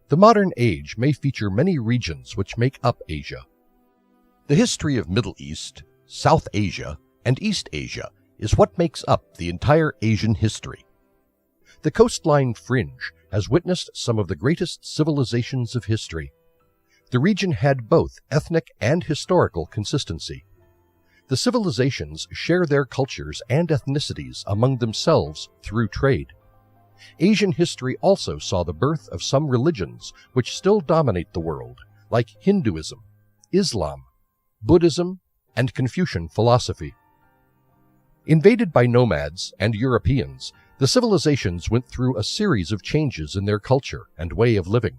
The modern age may feature many regions which make up Asia. The history of Middle East, South Asia, and East Asia is what makes up the entire Asian history. The coastline fringe has witnessed some of the greatest civilizations of history. The region had both ethnic and historical consistency. The civilizations share their cultures and ethnicities among themselves through trade. Asian history also saw the birth of some religions which still dominate the world, like Hinduism, Islam, Buddhism, and Confucian philosophy. Invaded by nomads and Europeans, the civilizations went through a series of changes in their culture and way of living.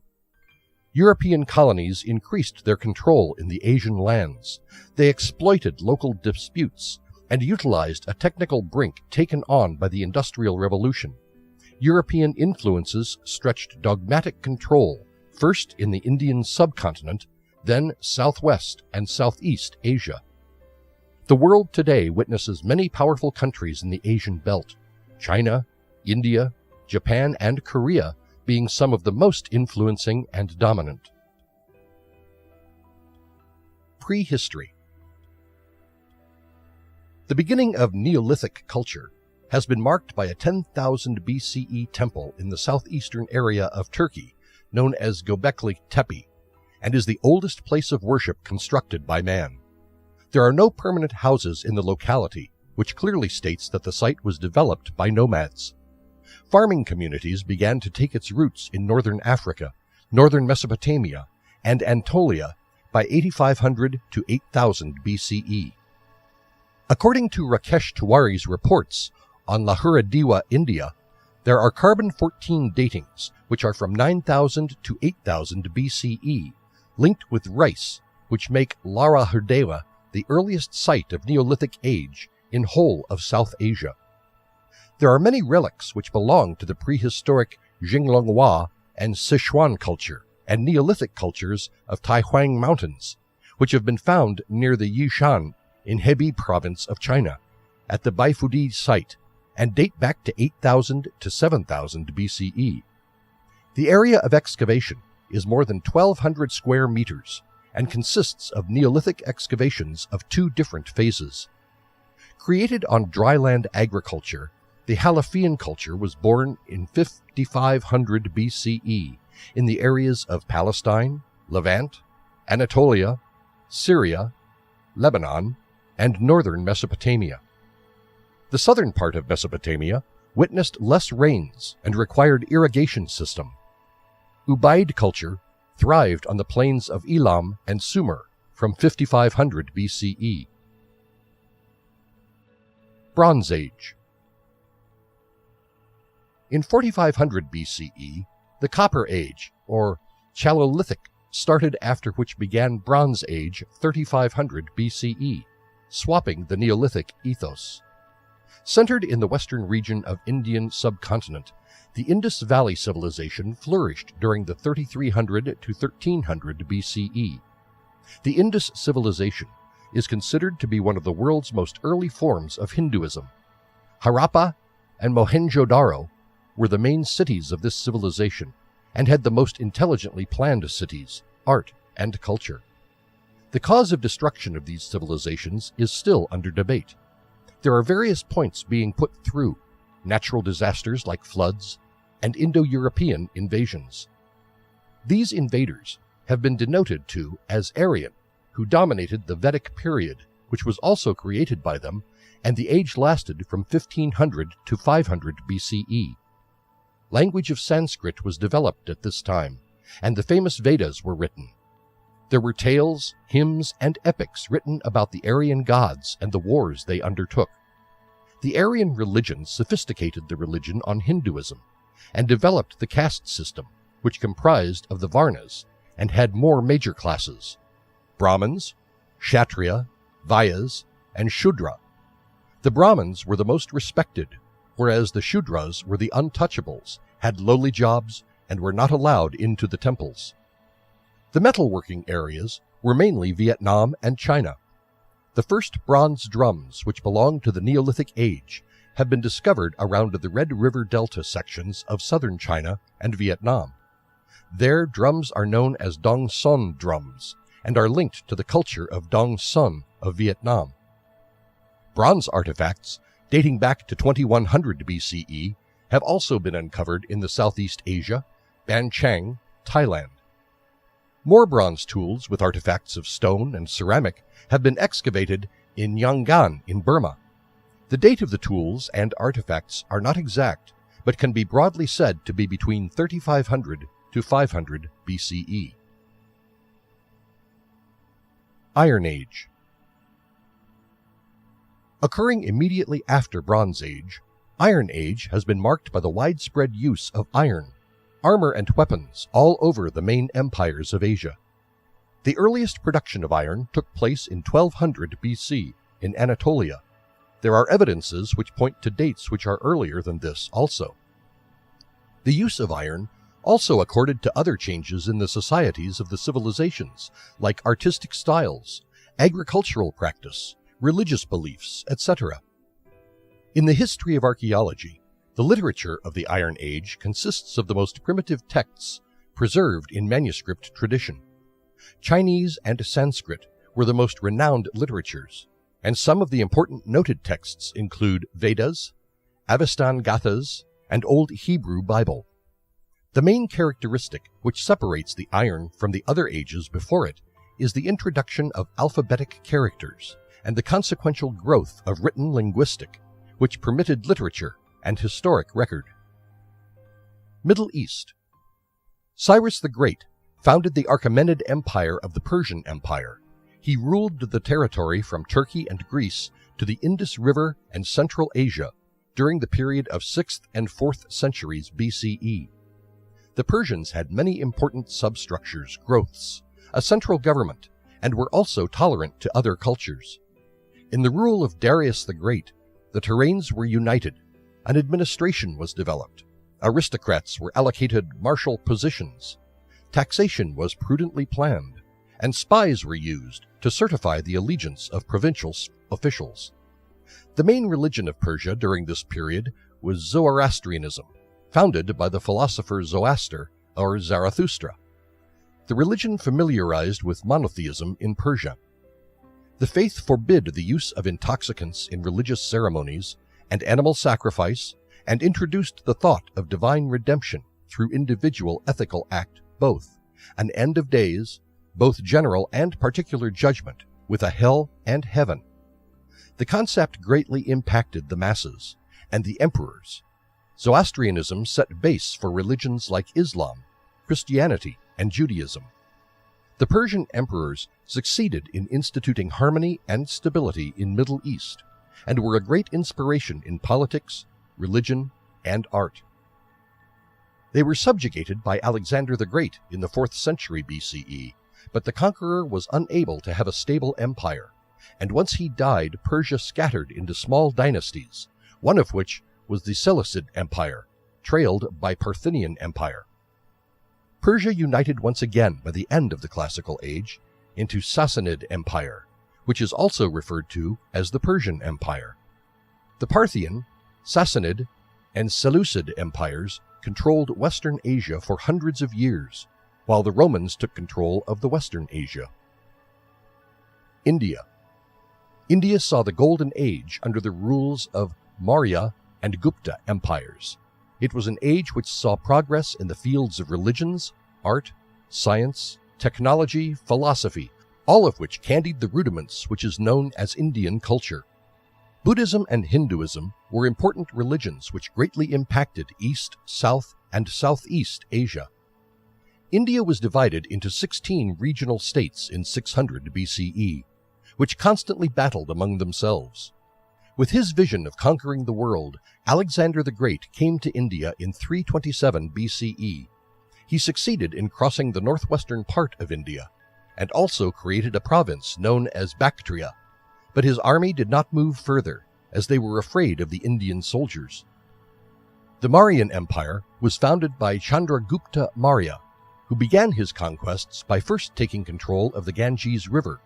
European colonies increased their control in the Asian lands. They exploited local disputes and utilized a technical brink taken on by the Industrial Revolution. European influences stretched dogmatic control, first in the Indian subcontinent, then Southwest and Southeast Asia. The world today witnesses many powerful countries in the Asian belt, China, India, Japan, and Korea being some of the most influencing and dominant. Prehistory. The beginning of Neolithic culture has been marked by a 10,000 BCE temple in the southeastern area of Turkey, known as Göbekli Tepe, and is the oldest place of worship constructed by man. There are no permanent houses in the locality, which clearly states that the site was developed by nomads. Farming communities began to take its roots in northern Africa, northern Mesopotamia, and Anatolia by 8500 to 8000 BCE. According to Rakesh Tiwari's reports on Lahura Diwa, India, there are carbon-14 datings, which are from 9000 to 8000 BCE, linked with rice, which make Lara Hirdewa the earliest site of Neolithic age in whole of South Asia. There are many relics which belong to the prehistoric Jinglonghua and Sichuan culture and Neolithic cultures of Taihuang Mountains, which have been found near the Yishan in Hebei province of China, at the Baifudi site, and date back to 8000 to 7000 BCE. The area of excavation is more than 1,200 square meters and consists of Neolithic excavations of two different phases. Created on dryland agriculture, the Halafian culture was born in 5500 BCE in the areas of Palestine, Levant, Anatolia, Syria, Lebanon, and northern Mesopotamia. The southern part of Mesopotamia witnessed less rains and required irrigation system. Ubaid culture thrived on the plains of Elam and Sumer from 5500 BCE. Bronze Age. In 4500 BCE, the Copper Age, or Chalcolithic, started, after which began Bronze Age 3500 BCE, swapping the Neolithic ethos. Centered in the western region of Indian subcontinent, the Indus Valley civilization flourished during the 3300 to 1300 BCE. The Indus civilization is considered to be one of the world's most early forms of Hinduism. Harappa and Mohenjo-daro were the main cities of this civilization and had the most intelligently planned cities, art, and culture. The cause of destruction of these civilizations is still under debate. There are various points being put through: natural disasters like floods, and Indo-European invasions. These invaders have been denoted to as Aryan, who dominated the Vedic period, which was also created by them, and the age lasted from 1500 to 500 BCE. Language of Sanskrit was developed at this time, and the famous Vedas were written. There were tales, hymns, and epics written about the Aryan gods and the wars they undertook. The Aryan religion sophisticated the religion on Hinduism, and developed the caste system, which comprised of the Varnas and had more major classes: Brahmins, Kshatriya, Vyas, and Shudra. The Brahmins were the most respected, whereas the Shudras were the untouchables, had lowly jobs, and were not allowed into the temples. The metalworking areas were mainly Vietnam and China. The first bronze drums, which belonged to the Neolithic age, have been discovered around the Red River Delta sections of southern China and Vietnam. There, drums are known as Dong Son drums and are linked to the culture of Dong Son of Vietnam. Bronze artifacts dating back to 2100 BCE have also been uncovered in the Southeast Asia, Ban Chang, Thailand. More bronze tools with artifacts of stone and ceramic have been excavated in Yangon in Burma. The date of the tools and artifacts are not exact, but can be broadly said to be between 3500 to 500 BCE. Iron Age. Occurring immediately after Bronze Age, Iron Age has been marked by the widespread use of iron, armor and weapons all over the main empires of Asia. The earliest production of iron took place in 1200 BC in Anatolia. There are evidences which point to dates which are earlier than this also. The use of iron also accorded to other changes in the societies of the civilizations, like artistic styles, agricultural practice, religious beliefs, etc. In the history of archaeology, the literature of the Iron Age consists of the most primitive texts preserved in manuscript tradition. Chinese and Sanskrit were the most renowned literatures, and some of the important noted texts include Vedas, Avestan Gathas, and Old Hebrew Bible. The main characteristic which separates the iron from the other ages before it is the introduction of alphabetic characters and the consequential growth of written linguistic, which permitted literature and historic record. Middle East. Cyrus the Great founded the Achaemenid Empire of the Persian Empire. He ruled the territory from Turkey and Greece to the Indus River and Central Asia during the period of 6th and 4th centuries BCE. The Persians had many important substructures, growths, a central government, and were also tolerant to other cultures. In the rule of Darius the Great, the terrains were united, an administration was developed, aristocrats were allocated martial positions, taxation was prudently planned, and spies were used to certify the allegiance of provincial officials. The main religion of Persia during this period was Zoroastrianism, founded by the philosopher Zoroaster or Zarathustra. The religion familiarized with monotheism in Persia. The faith forbid the use of intoxicants in religious ceremonies and animal sacrifice, and introduced the thought of divine redemption through individual ethical act both, an end of days, both general and particular judgment, with a hell and heaven. The concept greatly impacted the masses and the emperors. Zoroastrianism set base for religions like Islam, Christianity, and Judaism. The Persian emperors succeeded in instituting harmony and stability in Middle East, and were a great inspiration in politics, religion, and art. They were subjugated by Alexander the Great in the 4th century BCE, but the conqueror was unable to have a stable empire, and once he died, Persia scattered into small dynasties, one of which was the Seleucid Empire, trailed by Parthian Empire. Persia united once again by the end of the Classical Age into Sassanid Empire, which is also referred to as the Persian Empire. The Parthian, Sassanid, and Seleucid empires controlled Western Asia for hundreds of years, while the Romans took control of the Western Asia. India. India saw the Golden Age under the rules of Maurya and Gupta empires. It was an age which saw progress in the fields of religions, art, science, technology, philosophy, all of which candied the rudiments which is known as Indian culture. Buddhism and Hinduism were important religions which greatly impacted East, South, and Southeast Asia. India was divided into 16 regional states in 600 BCE, which constantly battled among themselves. With his vision of conquering the world, Alexander the Great came to India in 327 BCE. He succeeded in crossing the northwestern part of India, and also created a province known as Bactria, but his army did not move further, as they were afraid of the Indian soldiers. The Mauryan Empire was founded by Chandragupta Maurya, who began his conquests by first taking control of the Ganges River.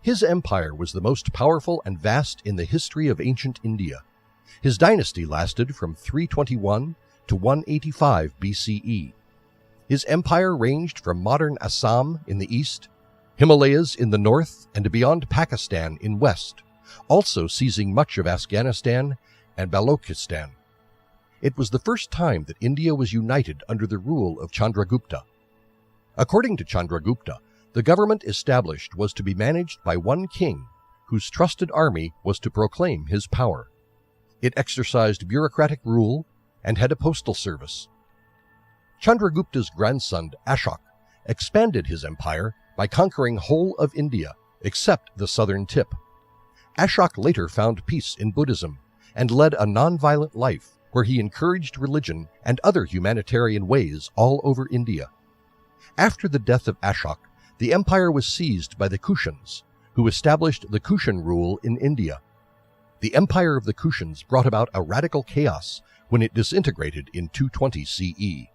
His empire was the most powerful and vast in the history of ancient India. His dynasty lasted from 321 to 185 BCE. His empire ranged from modern Assam in the east, Himalayas in the north, and beyond Pakistan in west, also seizing much of Afghanistan and Balochistan. It was the first time that India was united under the rule of Chandragupta. According to Chandragupta, the government established was to be managed by one king, whose trusted army was to proclaim his power. It exercised bureaucratic rule and had a postal service. Chandragupta's grandson Ashok expanded his empire by conquering whole of India except the southern tip. Ashok later found peace in Buddhism and led a non-violent life where he encouraged religion and other humanitarian ways all over India. After the death of Ashok, the empire was seized by the Kushans, who established the Kushan rule in India. The empire of the Kushans brought about a radical chaos when it disintegrated in 220 CE.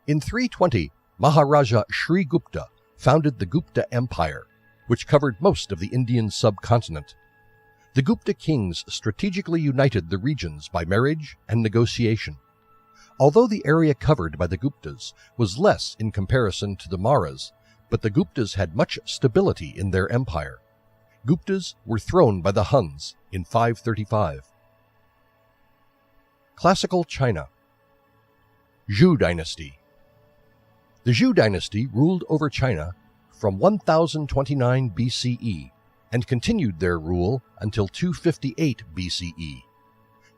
In 320, Maharaja Sri Gupta founded the Gupta Empire, which covered most of the Indian subcontinent. The Gupta kings strategically united the regions by marriage and negotiation. Although the area covered by the Guptas was less in comparison to the Mauryas, but the Guptas had much stability in their empire. Guptas were thrown by the Huns in 535. Classical China. Zhou Dynasty. The Zhou Dynasty ruled over China from 1029 BCE and continued their rule until 258 BCE.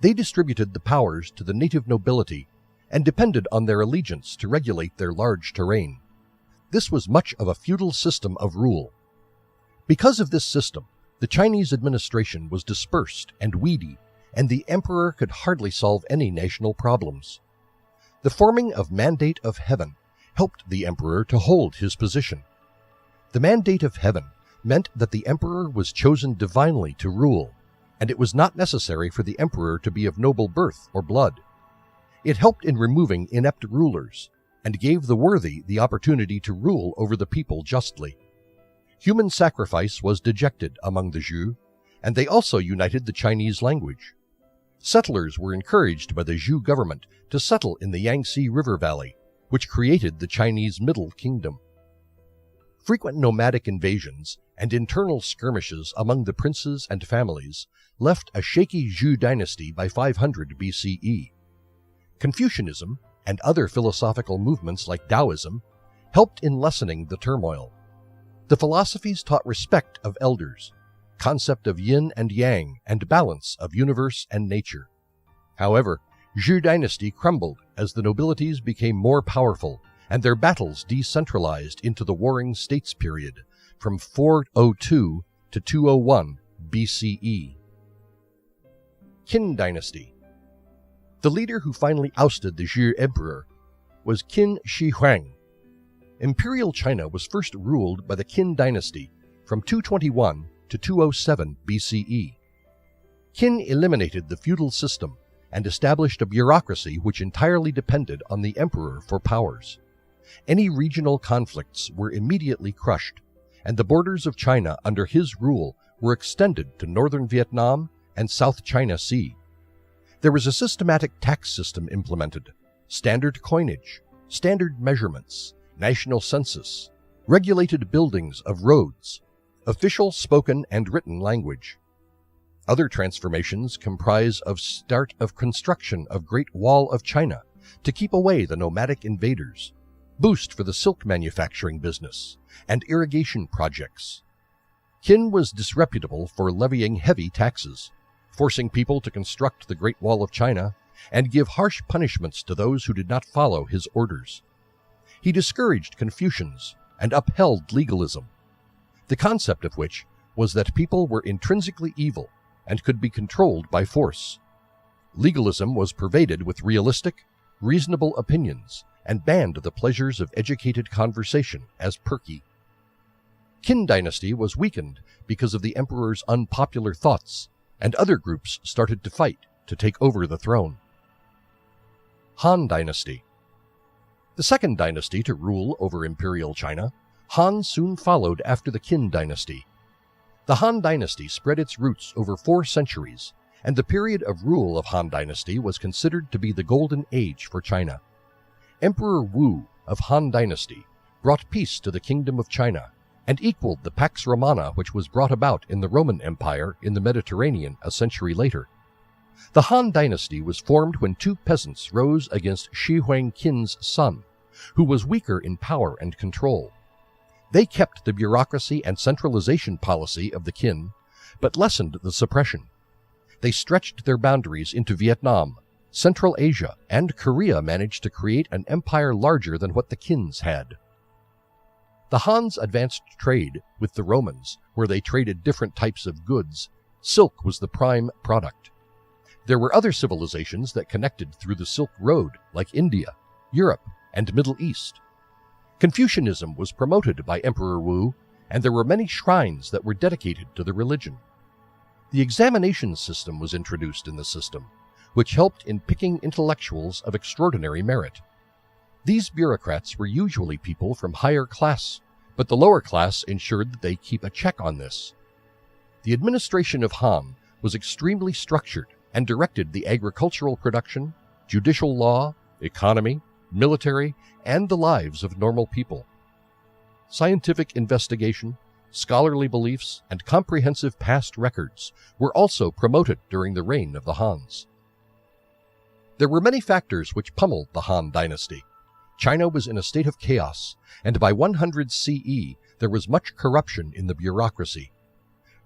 They distributed the powers to the native nobility and depended on their allegiance to regulate their large terrain. This was much of a feudal system of rule. Because of this system, the Chinese administration was dispersed and weedy, and the emperor could hardly solve any national problems. The forming of Mandate of Heaven helped the emperor to hold his position. The Mandate of Heaven meant that the emperor was chosen divinely to rule, and it was not necessary for the emperor to be of noble birth or blood. It helped in removing inept rulers, and gave the worthy the opportunity to rule over the people justly. Human sacrifice was dejected among the Zhou, and they also united the Chinese language. Settlers were encouraged by the Zhou government to settle in the Yangtze River Valley, which created the Chinese Middle Kingdom. Frequent nomadic invasions and internal skirmishes among the princes and families left a shaky Zhou dynasty by 500 BCE. Confucianism and other philosophical movements like Taoism helped in lessening the turmoil. The philosophies taught respect of elders, concept of yin and yang, and balance of universe and nature. However, Zhou dynasty crumbled as the nobilities became more powerful and their battles decentralized into the Warring States period from 402 to 201 BCE. Qin Dynasty. The leader who finally ousted the Zhou emperor was Qin Shi Huang. Imperial China was first ruled by the Qin dynasty from 221 to 207 BCE. Qin eliminated the feudal system and established a bureaucracy which entirely depended on the emperor for powers. Any regional conflicts were immediately crushed, and the borders of China under his rule were extended to northern Vietnam and South China Sea. There was a systematic tax system implemented, standard coinage, standard measurements, national census, regulated buildings of roads, official spoken and written language. Other transformations comprise of start of construction of Great Wall of China to keep away the nomadic invaders, boost for the silk manufacturing business, and irrigation projects. Qin was disreputable for levying heavy taxes, forcing people to construct the Great Wall of China, and give harsh punishments to those who did not follow his orders. He discouraged Confucians and upheld legalism, the concept of which was that people were intrinsically evil and could be controlled by force. Legalism was pervaded with realistic, reasonable opinions and banned the pleasures of educated conversation as perky. Qin dynasty was weakened because of the emperor's unpopular thoughts, and other groups started to fight to take over the throne. Han Dynasty. The second dynasty to rule over Imperial China, Han soon followed after the Qin dynasty. The Han dynasty spread its roots over 4 centuries, and the period of rule of Han dynasty was considered to be the golden age for China. Emperor Wu of Han Dynasty brought peace to the Kingdom of China and equaled the Pax Romana which was brought about in the Roman Empire in the Mediterranean a century later. The Han Dynasty was formed when two peasants rose against Shi Huang Qin's son, who was weaker in power and control. They kept the bureaucracy and centralization policy of the Qin, but lessened the suppression. They stretched their boundaries into Vietnam, Central Asia, and Korea managed to create an empire larger than what the Qins had. The Hans advanced trade with the Romans, where they traded different types of goods. Silk was the prime product. There were other civilizations that connected through the Silk Road, like India, Europe, and Middle East. Confucianism was promoted by Emperor Wu, and there were many shrines that were dedicated to the religion. The examination system was introduced in the system, which helped in picking intellectuals of extraordinary merit. These bureaucrats were usually people from higher class, but the lower class ensured that they keep a check on this. The administration of Han was extremely structured and directed the agricultural production, judicial law, economy, military, and the lives of normal people. Scientific investigation, scholarly beliefs, and comprehensive past records were also promoted during the reign of the Hans. There were many factors which pummeled the Han Dynasty. China was in a state of chaos, and by 100 CE there was much corruption in the bureaucracy.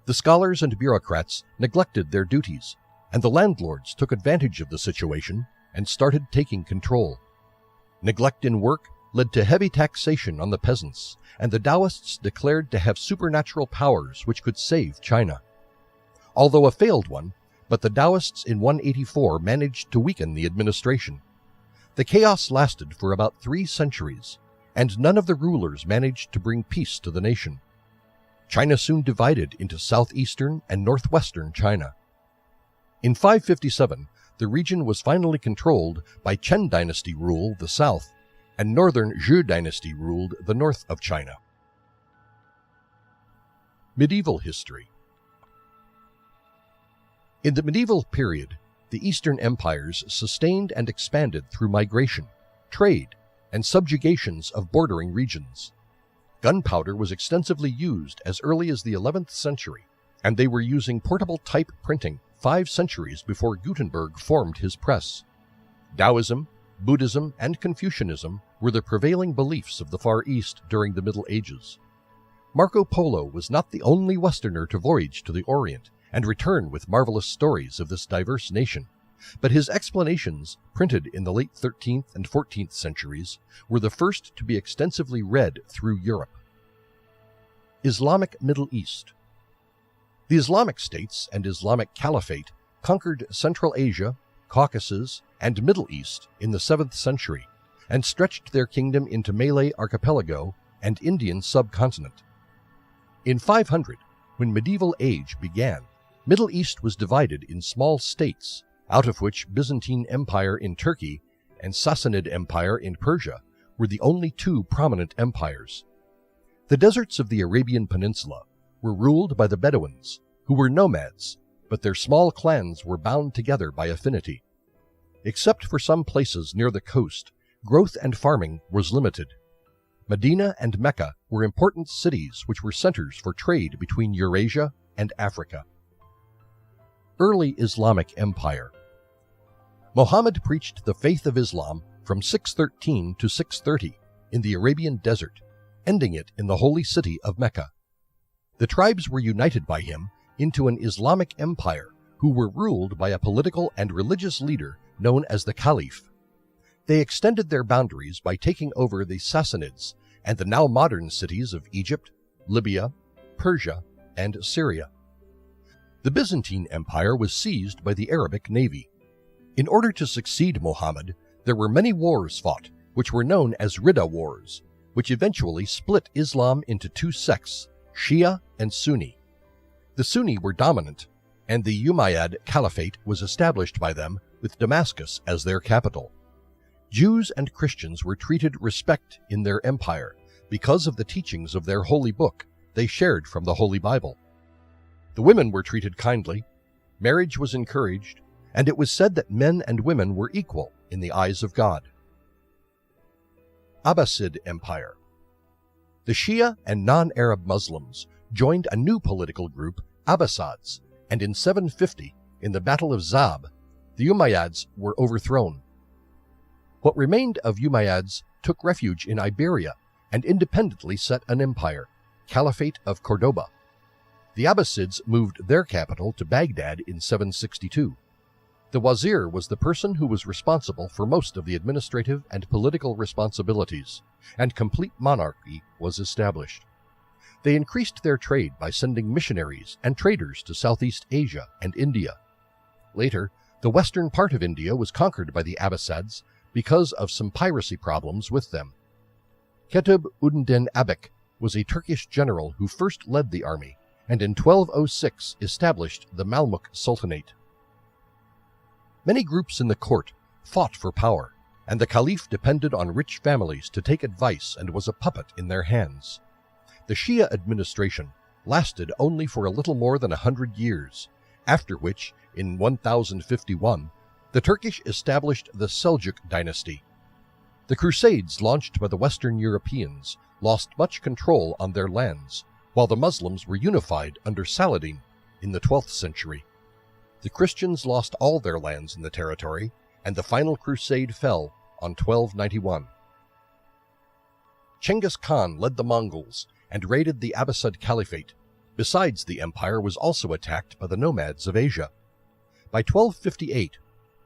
The scholars and bureaucrats neglected their duties, and the landlords took advantage of the situation and started taking control. Neglect in work led to heavy taxation on the peasants, and the Taoists declared to have supernatural powers which could save China. Although a failed one, but the Taoists in 184 managed to weaken the administration. The chaos lasted for about 3 centuries, and none of the rulers managed to bring peace to the nation. China soon divided into southeastern and northwestern China. In 557, the region was finally controlled by Chen dynasty rule the south, and northern Zhou dynasty ruled the north of China. Medieval history. In the medieval period, the Eastern empires sustained and expanded through migration, trade, and subjugations of bordering regions. Gunpowder was extensively used as early as the 11th century, and they were using portable type printing 5 centuries before Gutenberg formed his press. Taoism, Buddhism, and Confucianism were the prevailing beliefs of the Far East during the Middle Ages. Marco Polo was not the only Westerner to voyage to the Orient and return with marvelous stories of this diverse nation, but his explanations, printed in the late 13th and 14th centuries, were the first to be extensively read through Europe. Islamic Middle East. The Islamic states and Islamic Caliphate conquered Central Asia, Caucasus, and Middle East in the 7th century, and stretched their kingdom into Malay Archipelago and Indian subcontinent. In 500, when medieval age began, Middle East was divided in small states, out of which Byzantine Empire in Turkey and Sassanid Empire in Persia were the only 2 prominent empires. The deserts of the Arabian Peninsula were ruled by the Bedouins, who were nomads, but their small clans were bound together by affinity. Except for some places near the coast, growth and farming was limited. Medina and Mecca were important cities which were centers for trade between Eurasia and Africa. Early Islamic Empire. Muhammad preached the faith of Islam from 613 to 630 in the Arabian desert, ending it in the holy city of Mecca. The tribes were united by him into an Islamic empire who were ruled by a political and religious leader known as the Caliph. They extended their boundaries by taking over the Sassanids and the now modern cities of Egypt, Libya, Persia, and Syria. The Byzantine Empire was seized by the Arabic navy. In order to succeed Muhammad, there were many wars fought, which were known as Ridda Wars, which eventually split Islam into 2 sects, Shia and Sunni. The Sunni were dominant, and the Umayyad Caliphate was established by them with Damascus as their capital. Jews and Christians were treated respect in their empire because of the teachings of their holy book they shared from the Holy Bible. The women were treated kindly, marriage was encouraged, and it was said that men and women were equal in the eyes of God. Abbasid Empire. The Shia and non-Arab Muslims joined a new political group, Abbasids, and in 750, in the Battle of Zab, the Umayyads were overthrown. What remained of Umayyads took refuge in Iberia and independently set an empire, Caliphate of Cordoba. The Abbasids moved their capital to Baghdad in 762. The wazir was the person who was responsible for most of the administrative and political responsibilities, and complete monarchy was established. They increased their trade by sending missionaries and traders to Southeast Asia and India. Later, the western part of India was conquered by the Abbasids because of some piracy problems with them. Ketub Uddin Abek was a Turkish general who first led the army, and in 1206 established the Mamluk Sultanate. Many groups in the court fought for power, and the caliph depended on rich families to take advice and was a puppet in their hands. The Shia administration lasted only for a little more than 100 years, after which, in 1051, the Turkish established the Seljuk dynasty. The Crusades launched by the Western Europeans lost much control on their lands, while the Muslims were unified under Saladin in the 12th century. The Christians lost all their lands in the territory, and the final crusade fell on 1291. Chenghis Khan led the Mongols and raided the Abbasid Caliphate. Besides, the empire was also attacked by the nomads of Asia. By 1258,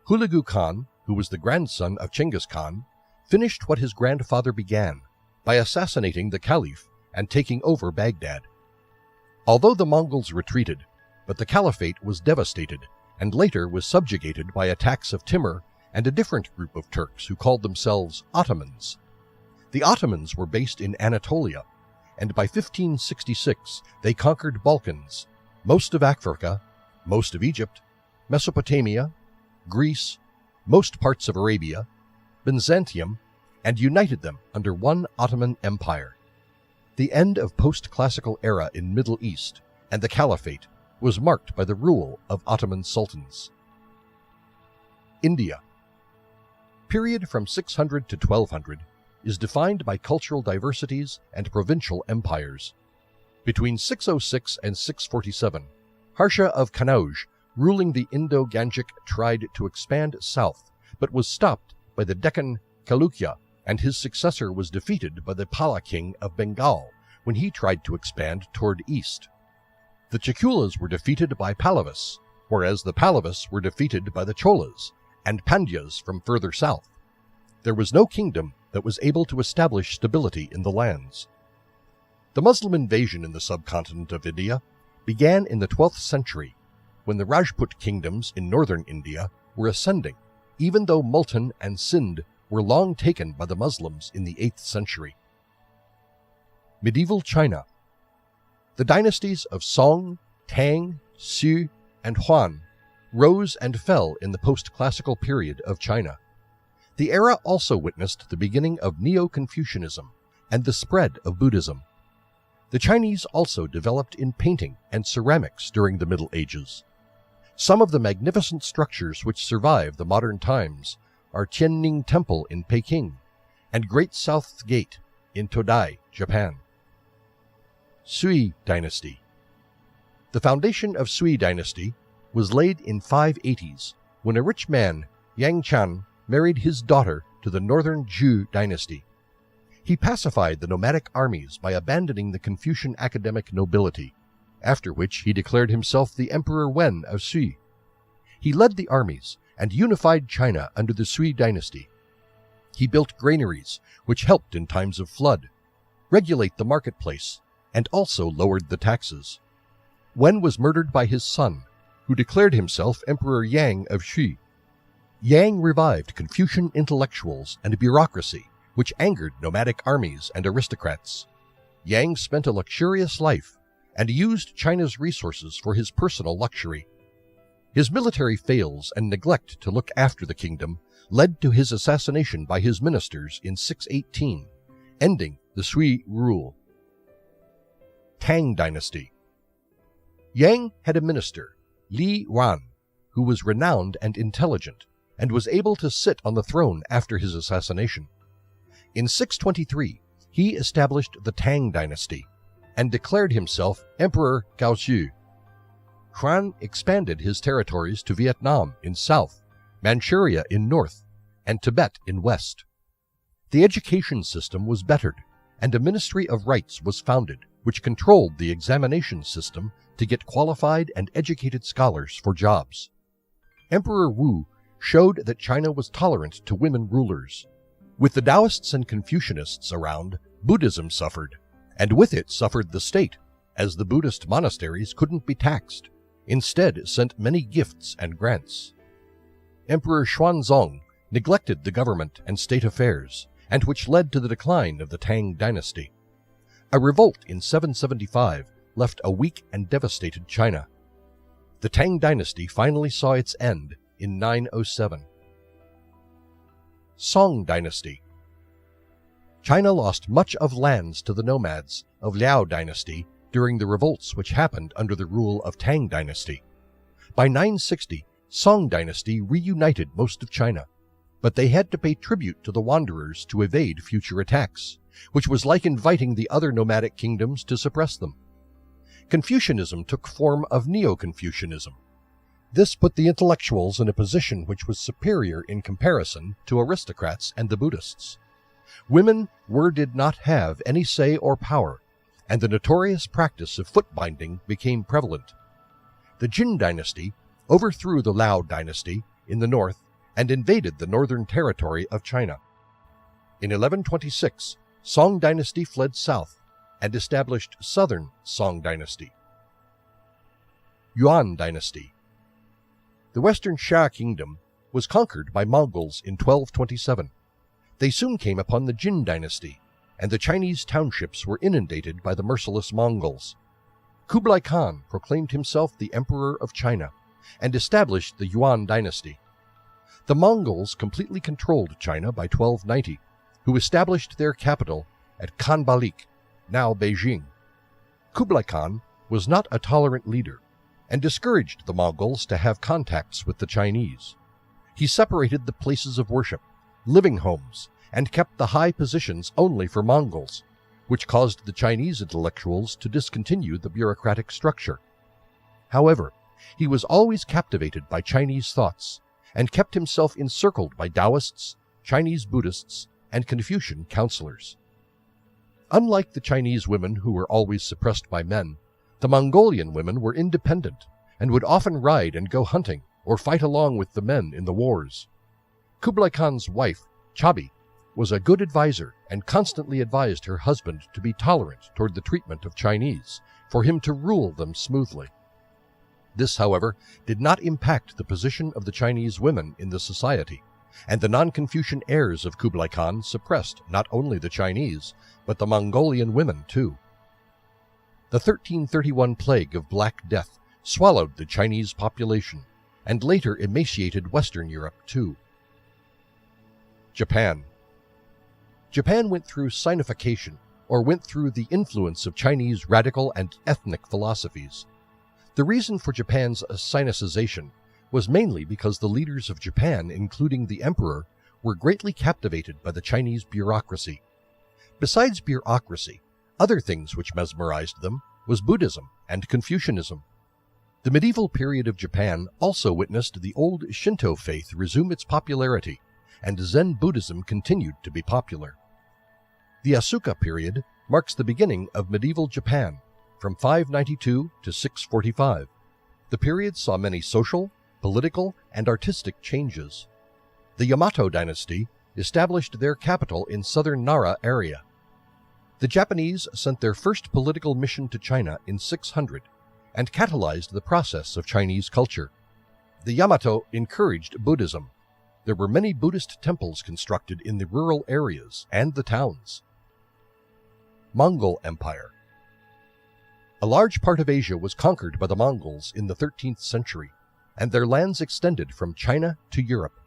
Hulagu Khan, who was the grandson of Chenghis Khan, finished what his grandfather began by assassinating the caliph and taking over Baghdad. Although the Mongols retreated, but the caliphate was devastated and later was subjugated by attacks of Timur and a different group of Turks who called themselves Ottomans. The Ottomans were based in Anatolia, and by 1566 they conquered Balkans, most of Africa, most of Egypt, Mesopotamia, Greece, most parts of Arabia, Byzantium, and united them under one Ottoman Empire. The end of post-classical era in Middle East and the Caliphate was marked by the rule of Ottoman sultans. India. Period from 600 to 1200 is defined by cultural diversities and provincial empires. Between 606 and 647, Harsha of Kanauj, ruling the Indo-Gangic, tried to expand south, but was stopped by the Deccan Chalukya, and his successor was defeated by the Pala king of Bengal when he tried to expand toward east. The Chakulas were defeated by Pallavas, whereas the Pallavas were defeated by the Cholas and Pandyas from further south. There was no kingdom that was able to establish stability in the lands. The Muslim invasion in the subcontinent of India began in the 12th century, when the Rajput kingdoms in northern India were ascending, even though Multan and Sindh were long taken by the Muslims in the 8th century. Medieval China. The dynasties of Song, Tang, Xu, and Huan rose and fell in the post-classical period of China. The era also witnessed the beginning of Neo-Confucianism and the spread of Buddhism. The Chinese also developed in painting and ceramics during the Middle Ages. Some of the magnificent structures which survive the modern times are Tianning Temple in Peking and Great South Gate in Todai, Japan. Sui Dynasty. The foundation of Sui Dynasty was laid in 580s when a rich man, Yang Chan, married his daughter to the northern Zhou dynasty. He pacified the nomadic armies by abandoning the Confucian academic nobility, after which he declared himself the Emperor Wen of Sui. He led the armies and unified China under the Sui dynasty. He built granaries, which helped in times of flood, regulate the marketplace, and also lowered the taxes. Wen was murdered by his son, who declared himself Emperor Yang of Sui. Yang revived Confucian intellectuals and bureaucracy, which angered nomadic armies and aristocrats. Yang spent a luxurious life and used China's resources for his personal luxury. His military fails and neglect to look after the kingdom led to his assassination by his ministers in 618, ending the Sui rule. Tang Dynasty. Yang had a minister, Li Wan, who was renowned and intelligent, and was able to sit on the throne after his assassination. In 623, he established the Tang dynasty and declared himself Emperor Gaozu. Yuan expanded his territories to Vietnam in south, Manchuria in north, and Tibet in west. The education system was bettered, and a Ministry of Rights was founded, which controlled the examination system to get qualified and educated scholars for jobs. Emperor Wu showed that China was tolerant to women rulers. With the Taoists and Confucianists around, Buddhism suffered, and with it suffered the state, as the Buddhist monasteries couldn't be taxed, instead sent many gifts and grants. Emperor Xuanzong neglected the government and state affairs, and which led to the decline of the Tang dynasty. A revolt in 775 left a weak and devastated China. The Tang dynasty finally saw its end in 907. Song dynasty. China lost much of lands to the nomads of Liao dynasty during the revolts which happened under the rule of Tang dynasty. By 960, Song dynasty reunited most of China, but they had to pay tribute to the wanderers to evade future attacks, which was like inviting the other nomadic kingdoms to suppress them. Confucianism took form of Neo-Confucianism. This put the intellectuals in a position which was superior in comparison to aristocrats and the Buddhists. Women did not have any say or power, and the notorious practice of foot binding became prevalent. The Jin dynasty overthrew the Liao dynasty in the north and invaded the northern territory of China. In 1126, Song dynasty fled south and established southern Song dynasty. Yuan dynasty. The western Xia kingdom was conquered by Mongols in 1227. They soon came upon the Jin dynasty, and the Chinese townships were inundated by the merciless Mongols. Kublai Khan proclaimed himself the Emperor of China and established the Yuan dynasty. The Mongols completely controlled China by 1290, who established their capital at Khanbalik, now Beijing. Kublai Khan was not a tolerant leader and discouraged the Mongols to have contacts with the Chinese. He separated the places of worship, living homes, and kept the high positions only for Mongols, which caused the Chinese intellectuals to discontinue the bureaucratic structure. However, he was always captivated by Chinese thoughts and kept himself encircled by Taoists, Chinese Buddhists, and Confucian counselors. Unlike the Chinese women who were always suppressed by men, the Mongolian women were independent and would often ride and go hunting or fight along with the men in the wars. Kublai Khan's wife, Chabi, was a good advisor and constantly advised her husband to be tolerant toward the treatment of Chinese, for him to rule them smoothly. This, however, did not impact the position of the Chinese women in the society, and the non-Confucian heirs of Kublai Khan suppressed not only the Chinese, but the Mongolian women too. The 1331 plague of Black Death swallowed the Chinese population, and later emaciated Western Europe too. Japan. Japan went through Sinification, or went through the influence of Chinese radical and ethnic philosophies. The reason for Japan's Sinicization was mainly because the leaders of Japan, including the emperor, were greatly captivated by the Chinese bureaucracy. Besides bureaucracy, other things which mesmerized them was Buddhism and Confucianism. The medieval period of Japan also witnessed the old Shinto faith resume its popularity, and Zen Buddhism continued to be popular. The Asuka period marks the beginning of medieval Japan, from 592 to 645. The period saw many social, political, and artistic changes. The Yamato dynasty established their capital in southern Nara area. The Japanese sent their first political mission to China in 600 and catalyzed the process of Chinese culture. The Yamato encouraged Buddhism. There were many Buddhist temples constructed in the rural areas and the towns. Mongol Empire. A large part of Asia was conquered by the Mongols in the 13th century, and their lands extended from China to Europe.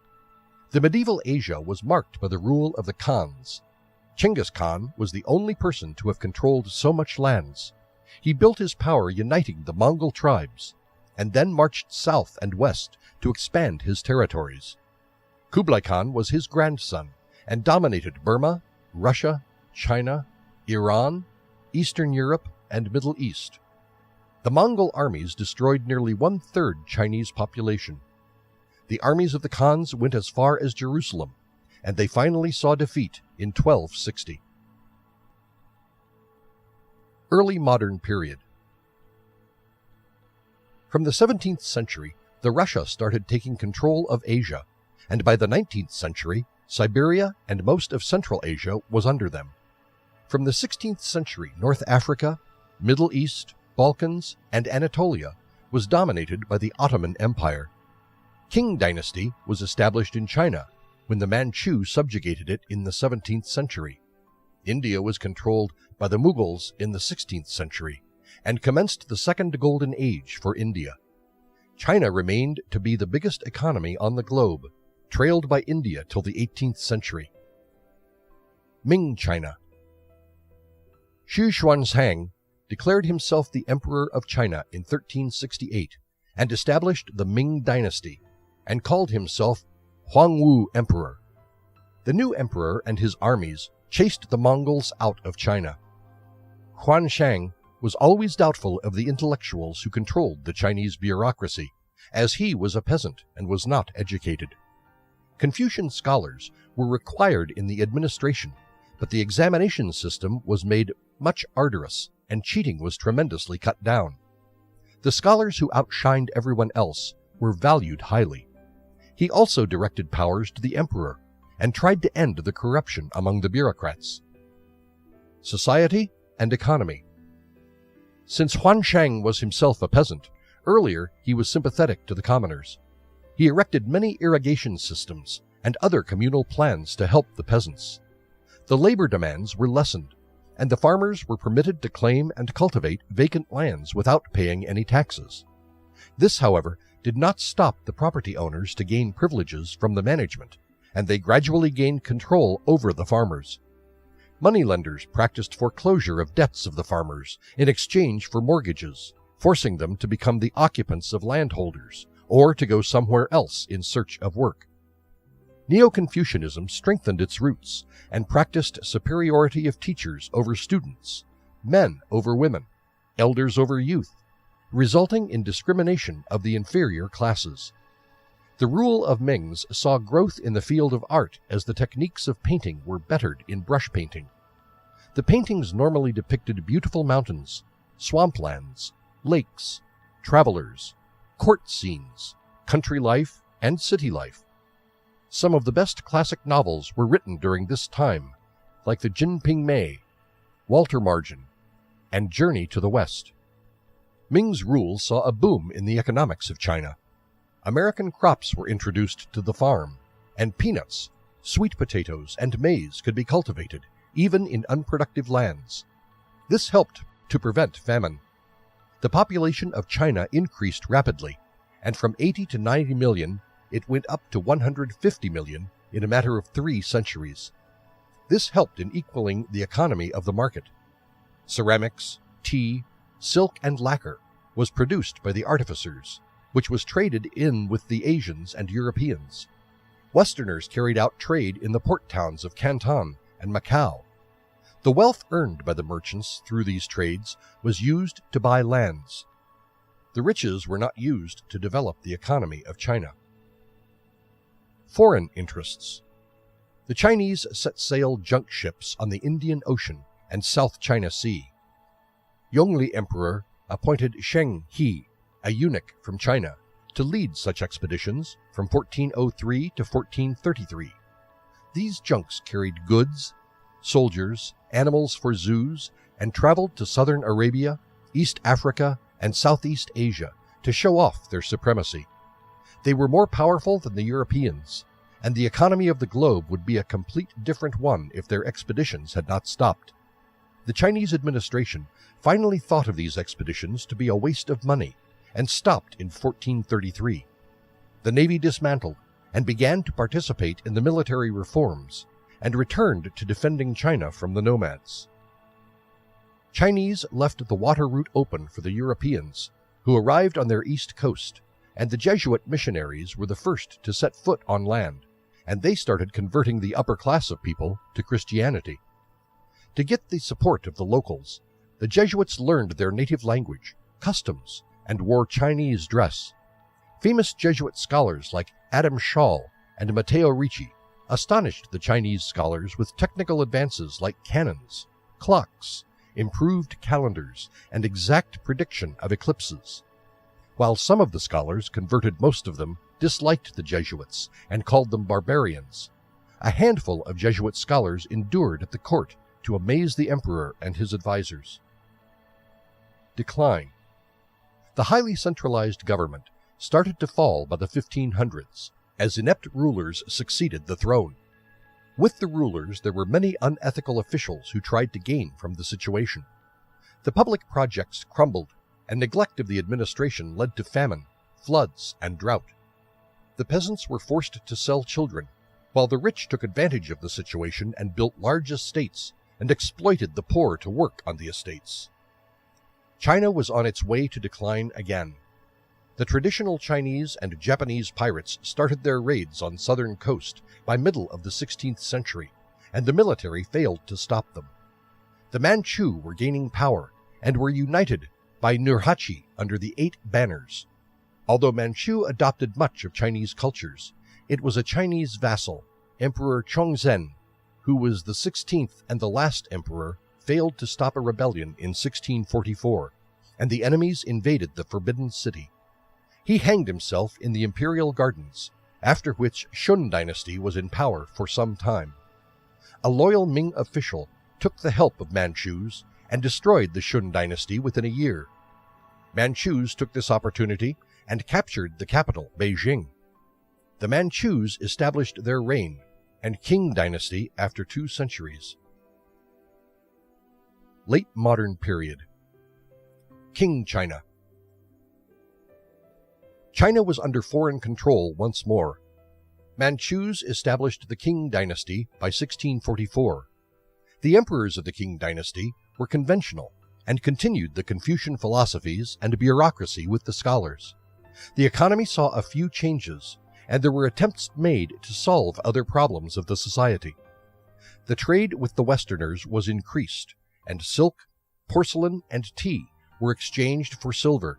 The medieval Asia was marked by the rule of the Khans. Genghis Khan was the only person to have controlled so much lands. He built his power uniting the Mongol tribes, and then marched south and west to expand his territories. Kublai Khan was his grandson, and dominated Burma, Russia, China, Iran, Eastern Europe, and Middle East. The Mongol armies destroyed nearly one-third Chinese population. The armies of the Khans went as far as Jerusalem, and they finally saw defeat in 1260. Early Modern Period. From the 17th century, the Russia started taking control of Asia, and by the 19th century, Siberia and most of Central Asia was under them. From the 16th century, North Africa, Middle East, Balkans, and Anatolia was dominated by the Ottoman Empire. Qing dynasty was established in China when the Manchu subjugated it in the 17th century. India was controlled by the Mughals in the 16th century and commenced the Second Golden Age for India. China remained to be the biggest economy on the globe, trailed by India till the 18th century. Ming China. Xu Xuanzang declared himself the Emperor of China in 1368 and established the Ming dynasty and called himself Huangwu Emperor. The new emperor and his armies chased the Mongols out of China. Huanzang was always doubtful of the intellectuals who controlled the Chinese bureaucracy, as he was a peasant and was not educated. Confucian scholars were required in the administration, but the examination system was made much arduous, and cheating was tremendously cut down. The scholars who outshined everyone else were valued highly. He also directed powers to the emperor and tried to end the corruption among the bureaucrats. Society and economy. Since Huanzang was himself a peasant, earlier he was sympathetic to the commoners. He erected many irrigation systems and other communal plans to help the peasants. The labor demands were lessened, and the farmers were permitted to claim and cultivate vacant lands without paying any taxes. This, however, did not stop the property owners to gain privileges from the management, and they gradually gained control over the farmers. Moneylenders practiced foreclosure of debts of the farmers in exchange for mortgages, forcing them to become the occupants of landholders or to go somewhere else in search of work. Neo-Confucianism strengthened its roots and practiced superiority of teachers over students, men over women, elders over youth, resulting in discrimination of the inferior classes. The rule of Mings saw growth in the field of art as the techniques of painting were bettered in brush painting. The paintings normally depicted beautiful mountains, swamplands, lakes, travelers, court scenes, country life, and city life. Some of the best classic novels were written during this time, like the Jinping Mei, Walter Margin, and Journey to the West. Ming's rule saw a boom in the economics of China. American crops were introduced to the farm, and peanuts, sweet potatoes, and maize could be cultivated, even in unproductive lands. This helped to prevent famine. The population of China increased rapidly, and from 80 to 90 million, it went up to 150 million in a matter of 3 centuries. This helped in equaling the economy of the market. Ceramics, tea, silk, and lacquer was produced by the artificers, which was traded in with the Asians and Europeans. Westerners carried out trade in the port towns of Canton and Macau. The wealth earned by the merchants through these trades was used to buy lands. The riches were not used to develop the economy of China. Foreign interests. The Chinese set sail junk ships on the Indian Ocean and South China Sea. Yongli Emperor appointed Sheng He, a eunuch from China, to lead such expeditions from 1403 to 1433. These junks carried goods, soldiers, animals for zoos, and traveled to southern Arabia, East Africa, and Southeast Asia to show off their supremacy. They were more powerful than the Europeans, and the economy of the globe would be a complete different one if their expeditions had not stopped. The Chinese administration finally thought of these expeditions to be a waste of money and stopped in 1433. The navy dismantled and began to participate in the military reforms and returned to defending China from the nomads. Chinese left the water route open for the Europeans, who arrived on their east coast, and the Jesuit missionaries were the first to set foot on land, and they started converting the upper class of people to Christianity. To get the support of the locals, the Jesuits learned their native language, customs, and wore Chinese dress. Famous Jesuit scholars like Adam Schall and Matteo Ricci astonished the Chinese scholars with technical advances like cannons, clocks, improved calendars, and exact prediction of eclipses. While some of the scholars, converted most of them, disliked the Jesuits and called them barbarians, a handful of Jesuit scholars endured at the court to amaze the emperor and his advisors. Decline. The highly centralized government started to fall by the 1500s as inept rulers succeeded the throne. With the rulers, there were many unethical officials who tried to gain from the situation. The public projects crumbled, and neglect of the administration led to famine, floods, and drought. The peasants were forced to sell children, while the rich took advantage of the situation and built large estates and exploited the poor to work on the estates. China was on its way to decline again. The traditional Chinese and Japanese pirates started their raids on southern coast by middle of the 16th century, and the military failed to stop them. The Manchu were gaining power and were united by Nurhaci under the 8 Banners. Although Manchu adopted much of Chinese cultures, it was a Chinese vassal, Emperor Chongzhen, who was the 16th and the last emperor, failed to stop a rebellion in 1644, and the enemies invaded the Forbidden City. He hanged himself in the imperial gardens, after which Shun dynasty was in power for some time. A loyal Ming official took the help of Manchus and destroyed the Shun dynasty within a year. Manchus took this opportunity and captured the capital, Beijing. The Manchus established their reign and Qing dynasty after 2 centuries. Late Modern Period. Qing China. China was under foreign control once more. Manchus established the Qing dynasty by 1644. The emperors of the Qing dynasty were conventional and continued the Confucian philosophies and bureaucracy with the scholars. The economy saw a few changes, and there were attempts made to solve other problems of the society. The trade with the Westerners was increased, and silk, porcelain, and tea were exchanged for silver.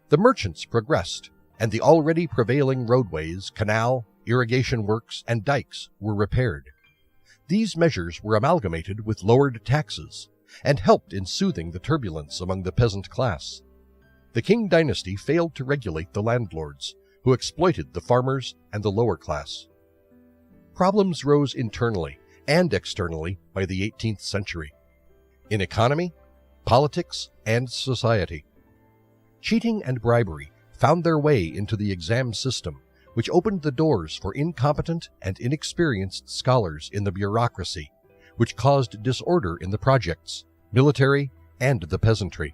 The merchants progressed, and the already prevailing roadways, canal, irrigation works, and dikes were repaired. These measures were amalgamated with lowered taxes, and helped in soothing the turbulence among the peasant class. The Qing dynasty failed to regulate the landlords, who exploited the farmers and the lower class. Problems rose internally and externally by the 18th century, in economy, politics, and society. Cheating and bribery found their way into the exam system, which opened the doors for incompetent and inexperienced scholars in the bureaucracy, which caused disorder in the projects, military, and the peasantry.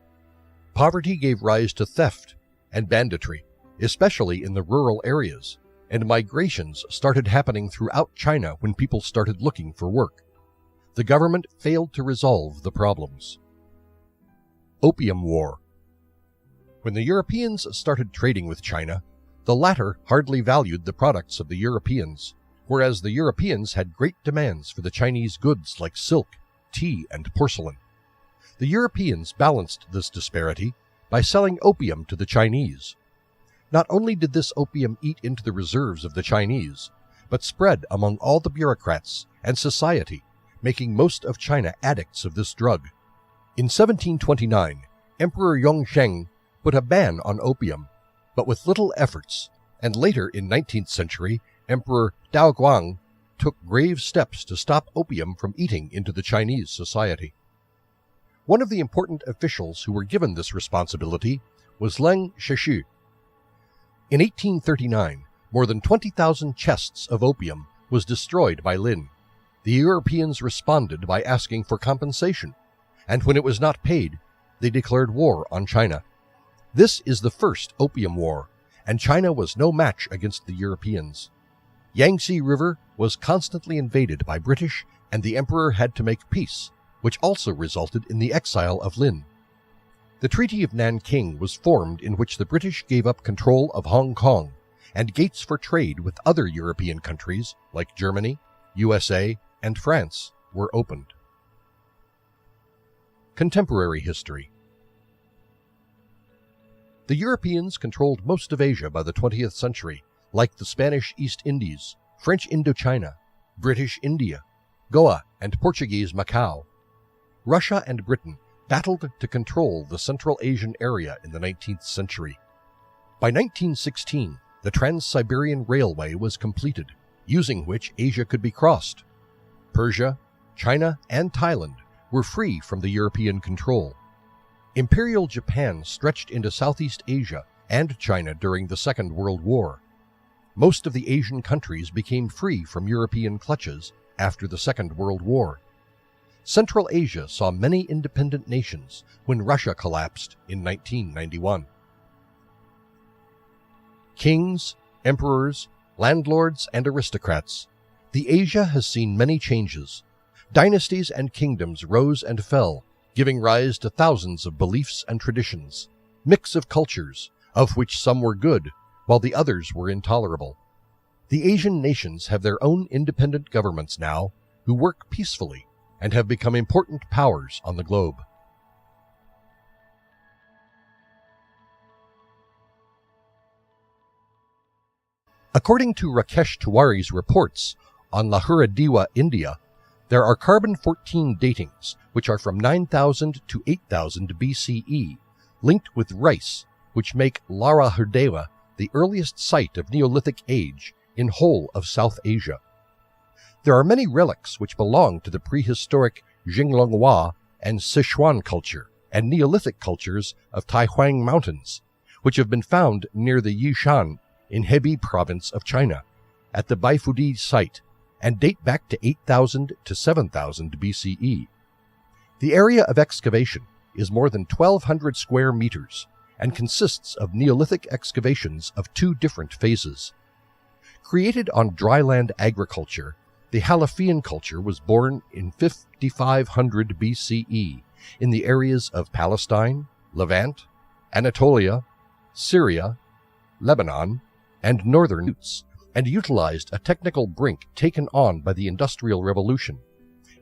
Poverty gave rise to theft and banditry, especially in the rural areas, and migrations started happening throughout China when people started looking for work. The government failed to resolve the problems. Opium War. When the Europeans started trading with China, the latter hardly valued the products of the Europeans, whereas the Europeans had great demands for the Chinese goods like silk, tea, and porcelain. The Europeans balanced this disparity by selling opium to the Chinese. Not only did this opium eat into the reserves of the Chinese, but spread among all the bureaucrats and society, making most of China addicts of this drug. In 1729, Emperor Yongzheng put a ban on opium, but with little efforts, and later in 19th century, Emperor Daoguang took grave steps to stop opium from eating into the Chinese society. One of the important officials who were given this responsibility was Leng Sheshu. In 1839, more than 20,000 chests of opium was destroyed by Lin. The Europeans responded by asking for compensation, and when it was not paid, they declared war on China. This is the first Opium War, and China was no match against the Europeans. Yangtze River was constantly invaded by British, and the emperor had to make peace, which also resulted in the exile of Lin. The Treaty of Nanking was formed, in which the British gave up control of Hong Kong and gates for trade with other European countries like Germany, USA, and France were opened. Contemporary history. The Europeans controlled most of Asia by the 20th century, like the Spanish East Indies, French Indochina, British India, Goa, and Portuguese Macau. Russia and Britain battled to control the Central Asian area in the 19th century. By 1916, the Trans-Siberian Railway was completed, using which Asia could be crossed. Persia, China, and Thailand were free from the European control. Imperial Japan stretched into Southeast Asia and China during the Second World War. Most of the Asian countries became free from European clutches after the Second World War. Central Asia saw many independent nations when Russia collapsed in 1991. Kings, emperors, landlords, and aristocrats. The Asia has seen many changes. Dynasties and kingdoms rose and fell, giving rise to thousands of beliefs and traditions, mix of cultures, of which some were good, while the others were intolerable. The Asian nations have their own independent governments now, who work peacefully and have become important powers on the globe. According to Rakesh Tiwari's reports on Lahura-Diwa, India, there are carbon-14 datings, which are from 9000 to 8000 BCE, linked with rice, which make Lahura-Diwa the earliest site of Neolithic age in whole of South Asia. There are many relics which belong to the prehistoric Jinglonghua and Sichuan culture and Neolithic cultures of Taihuang Mountains, which have been found near the Yishan in Hebei province of China, at the Baifudi site, and date back to 8000 to 7000 BCE. The area of excavation is more than 1,200 square meters and consists of Neolithic excavations of two different phases. Created on dryland agriculture, the Halafian culture was born in 5500 BCE in the areas of Palestine, Levant, Anatolia, Syria, Lebanon, and northern Roots, and utilized a technical brink taken on by the Industrial Revolution.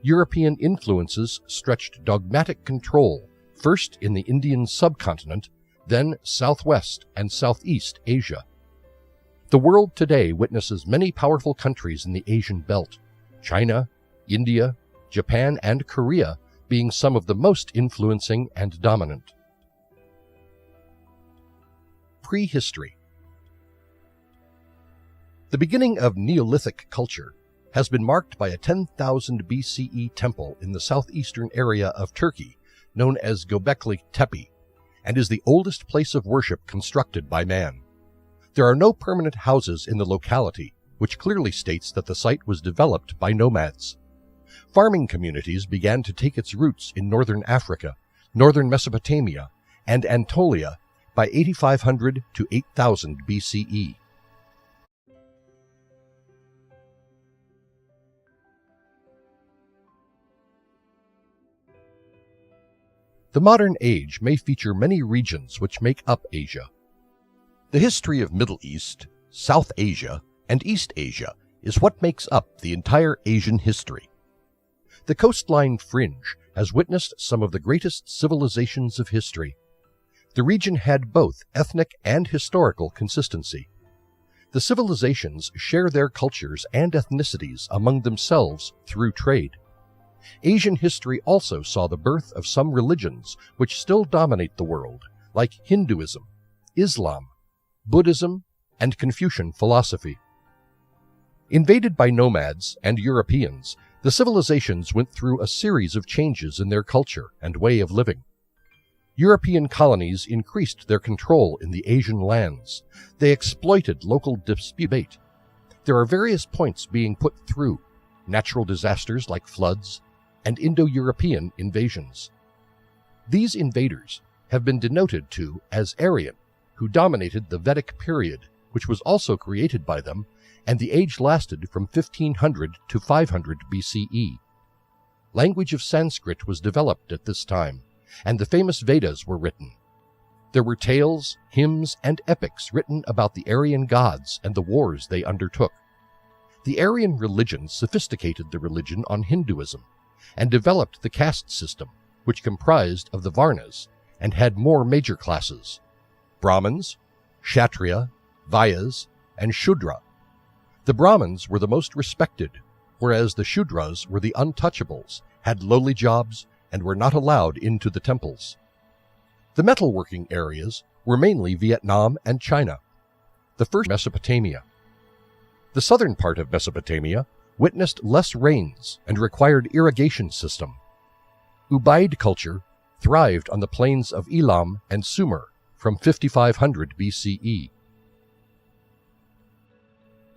European influences stretched dogmatic control, first in the Indian subcontinent, then southwest and southeast Asia. The world today witnesses many powerful countries in the Asian belt, China, India, Japan, and Korea being some of the most influencing and dominant. Prehistory. The beginning of Neolithic culture has been marked by a 10,000 BCE temple in the southeastern area of Turkey, known as Göbekli Tepe, and is the oldest place of worship constructed by man. There are no permanent houses in the locality, which clearly states that the site was developed by nomads. Farming communities began to take its roots in northern Africa, northern Mesopotamia, and Anatolia by 8500 to 8000 BCE. The modern age may feature many regions which make up Asia. The history of Middle East, South Asia, and East Asia is what makes up the entire Asian history. The coastline fringe has witnessed some of the greatest civilizations of history. The region had both ethnic and historical consistency. The civilizations share their cultures and ethnicities among themselves through trade. Asian history also saw the birth of some religions which still dominate the world, like Hinduism, Islam, Buddhism, and Confucian philosophy. Invaded by nomads and Europeans, the civilizations went through a series of changes in their culture and way of living. European colonies increased their control in the Asian lands. They exploited local dispute. There are various points being put through: natural disasters like floods, and Indo-European invasions. These invaders have been denoted to as Aryan, who dominated the Vedic period, which was also created by them, and the age lasted from 1500 to 500 BCE. Language of Sanskrit was developed at this time, and the famous Vedas were written. There were tales, hymns, and epics written about the Aryan gods and the wars they undertook. The Aryan religion sophisticated the religion on Hinduism and developed the caste system, which comprised of the Varnas and had more major classes: Brahmins, Kshatriya, Vyas, and Shudra. The Brahmins were the most respected, whereas the Shudras were the untouchables, had lowly jobs, and were not allowed into the temples. The metalworking areas were mainly Vietnam and China. The first Mesopotamia. The southern part of Mesopotamia witnessed less rains and required irrigation system. Ubaid culture thrived on the plains of Elam and Sumer from 5500 BCE.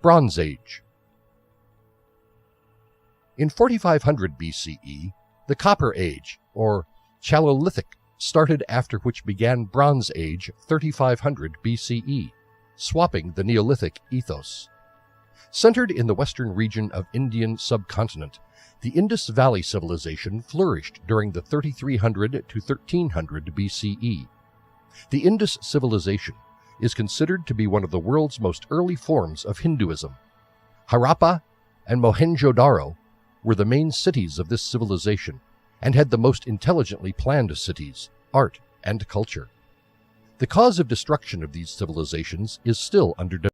Bronze Age. In 4500 BCE, the Copper Age, or Chalcolithic, started, after which began Bronze Age 3500 BCE, swapping the Neolithic ethos. Centered in the western region of Indian subcontinent, the Indus Valley civilization flourished during the 3300 to 1300 BCE. The Indus civilization is considered to be one of the world's most early forms of Hinduism. Harappa and Mohenjo-daro were the main cities of this civilization and had the most intelligently planned cities, art, and culture. The cause of destruction of these civilizations is still under